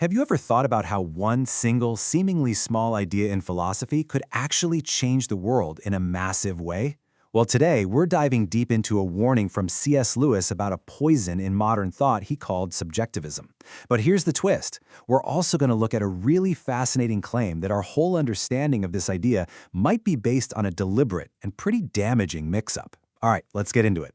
Have you ever thought about how one single, seemingly small idea in philosophy could actually change the world in a massive way? Well, today we're diving deep into a warning from C.S. Lewis about a poison in modern thought he called subjectivism. But here's the twist. We're also going to look at a really fascinating claim that our whole understanding of this idea might be based on a deliberate and pretty damaging mix-up. All right, let's get into it.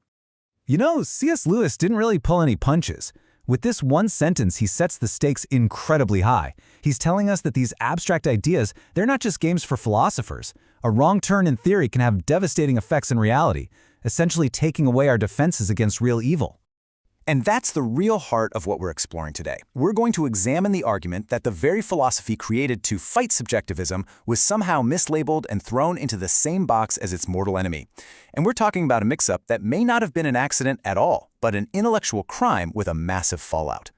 C.S. Lewis didn't really pull any punches. With this one sentence, he sets the stakes incredibly high. He's telling us that these abstract ideas, they're not just games for philosophers. A wrong turn in theory can have devastating effects in reality, essentially taking away our defenses against real evil. And that's the real heart of what we're exploring today. We're going to examine the argument that the very philosophy created to fight subjectivism was somehow mislabeled and thrown into the same box as its mortal enemy. And we're talking about a mix-up that may not have been an accident at all, but an intellectual crime with a massive fallout.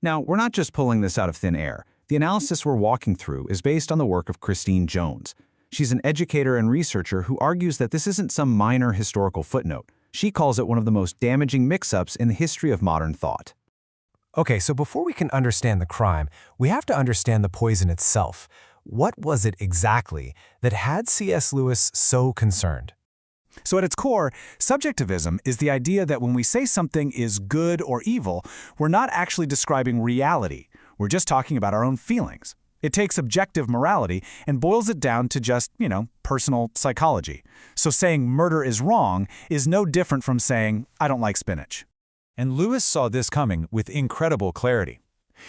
Now, we're not just pulling this out of thin air. The analysis we're walking through is based on the work of Christine Jones. She's an educator and researcher who argues that this isn't some minor historical footnote. She calls it one of the most damaging mix-ups in the history of modern thought. Okay, so before we can understand the crime, we have to understand the poison itself. What was it exactly that had C.S. Lewis so concerned? So at its core, subjectivism is the idea that when we say something is good or evil, we're not actually describing reality. We're just talking about our own feelings. It takes objective morality and boils it down to just, personal psychology. So saying murder is wrong is no different from saying, I don't like spinach. And Lewis saw this coming with incredible clarity.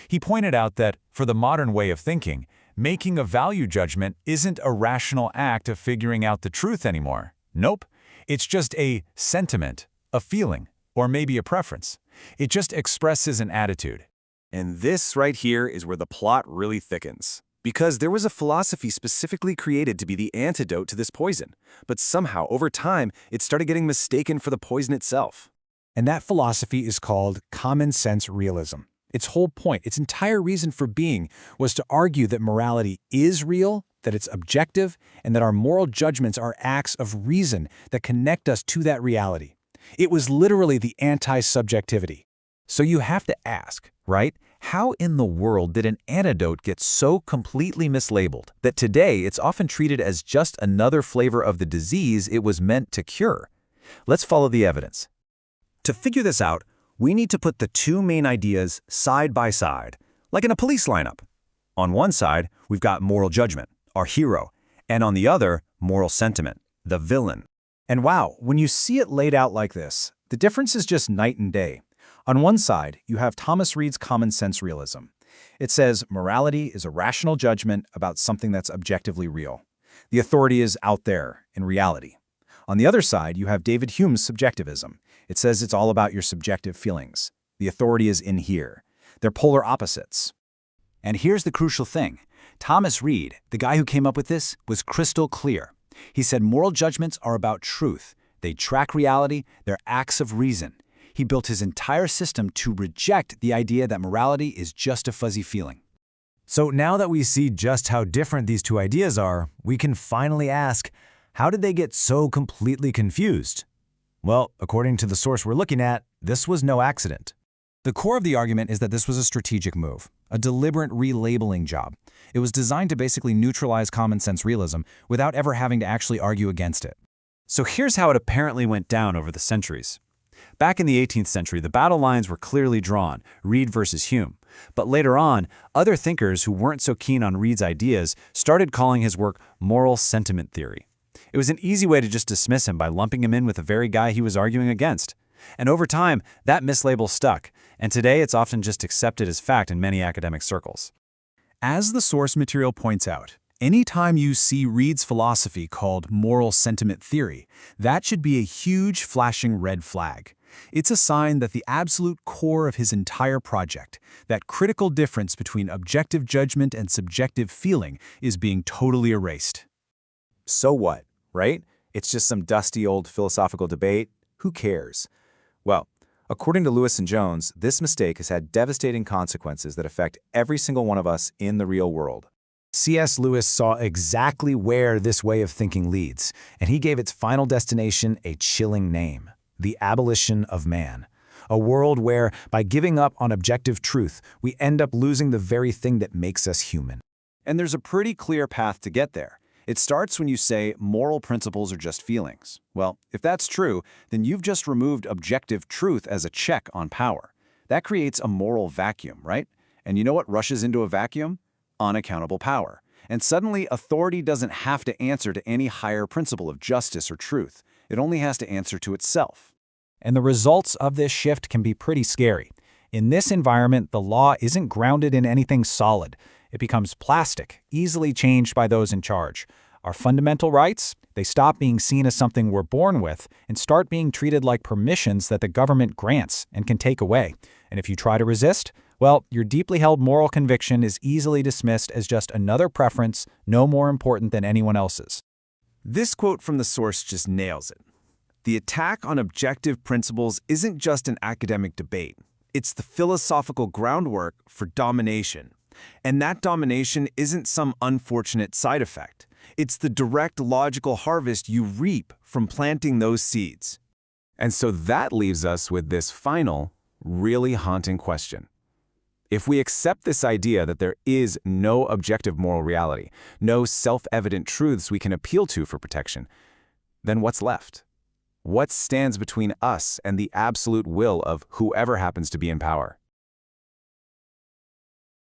He pointed out that, for the modern way of thinking, making a value judgment isn't a rational act of figuring out the truth anymore. Nope. It's just a sentiment, a feeling, or maybe a preference. It just expresses an attitude. And this right here is where the plot really thickens. Because there was a philosophy specifically created to be the antidote to this poison. But somehow, over time, it started getting mistaken for the poison itself. And that philosophy is called common sense realism. Its whole point, its entire reason for being, was to argue that morality is real, that it's objective, and that our moral judgments are acts of reason that connect us to that reality. It was literally the anti-subjectivity. So you have to ask, right? How in the world did an antidote get so completely mislabeled that today it's often treated as just another flavor of the disease it was meant to cure? Let's follow the evidence. To figure this out, we need to put the two main ideas side by side, like in a police lineup. On one side, we've got moral judgment, our hero, and on the other, moral sentiment, the villain. And wow, when you see it laid out like this, the difference is just night and day. On one side, you have Thomas Reid's common sense realism. It says morality is a rational judgment about something that's objectively real. The authority is out there, in reality. On the other side, you have David Hume's subjectivism. It says it's all about your subjective feelings. The authority is in here. They're polar opposites. And here's the crucial thing. Thomas Reid, the guy who came up with this, was crystal clear. He said moral judgments are about truth. They track reality, they're acts of reason. He built his entire system to reject the idea that morality is just a fuzzy feeling. So now that we see just how different these two ideas are, we can finally ask, how did they get so completely confused? Well, according to the source we're looking at, this was no accident. The core of the argument is that this was a strategic move, a deliberate relabeling job. It was designed to basically neutralize common sense realism without ever having to actually argue against it. So here's how it apparently went down over the centuries. Back in the 18th century, the battle lines were clearly drawn, Reid versus Hume. But later on, other thinkers who weren't so keen on Reid's ideas started calling his work moral sentiment theory. It was an easy way to just dismiss him by lumping him in with the very guy he was arguing against. And over time, that mislabel stuck, and today it's often just accepted as fact in many academic circles. As the source material points out, anytime you see Reid's philosophy called moral sentiment theory, that should be a huge flashing red flag. It's a sign that the absolute core of his entire project, that critical difference between objective judgment and subjective feeling, is being totally erased. So what, right? It's just some dusty old philosophical debate. Who cares? Well, according to Lewis and Jones, this mistake has had devastating consequences that affect every single one of us in the real world. C.S. Lewis saw exactly where this way of thinking leads, and he gave its final destination a chilling name: the abolition of man. A world where, by giving up on objective truth, we end up losing the very thing that makes us human. And there's a pretty clear path to get there. It starts when you say moral principles are just feelings. Well, if that's true, then you've just removed objective truth as a check on power. That creates a moral vacuum, right? And you know what rushes into a vacuum? Unaccountable power. And suddenly, authority doesn't have to answer to any higher principle of justice or truth. It only has to answer to itself. And the results of this shift can be pretty scary. In this environment, the law isn't grounded in anything solid. It becomes plastic, easily changed by those in charge. Our fundamental rights, they stop being seen as something we're born with and start being treated like permissions that the government grants and can take away. And if you try to resist, well, your deeply held moral conviction is easily dismissed as just another preference, no more important than anyone else's. This quote from the source just nails it. The attack on objective principles isn't just an academic debate. It's the philosophical groundwork for domination. And that domination isn't some unfortunate side effect. It's the direct logical harvest you reap from planting those seeds. And so that leaves us with this final, really haunting question. If we accept this idea that there is no objective moral reality, no self-evident truths we can appeal to for protection, then what's left? What stands between us and the absolute will of whoever happens to be in power?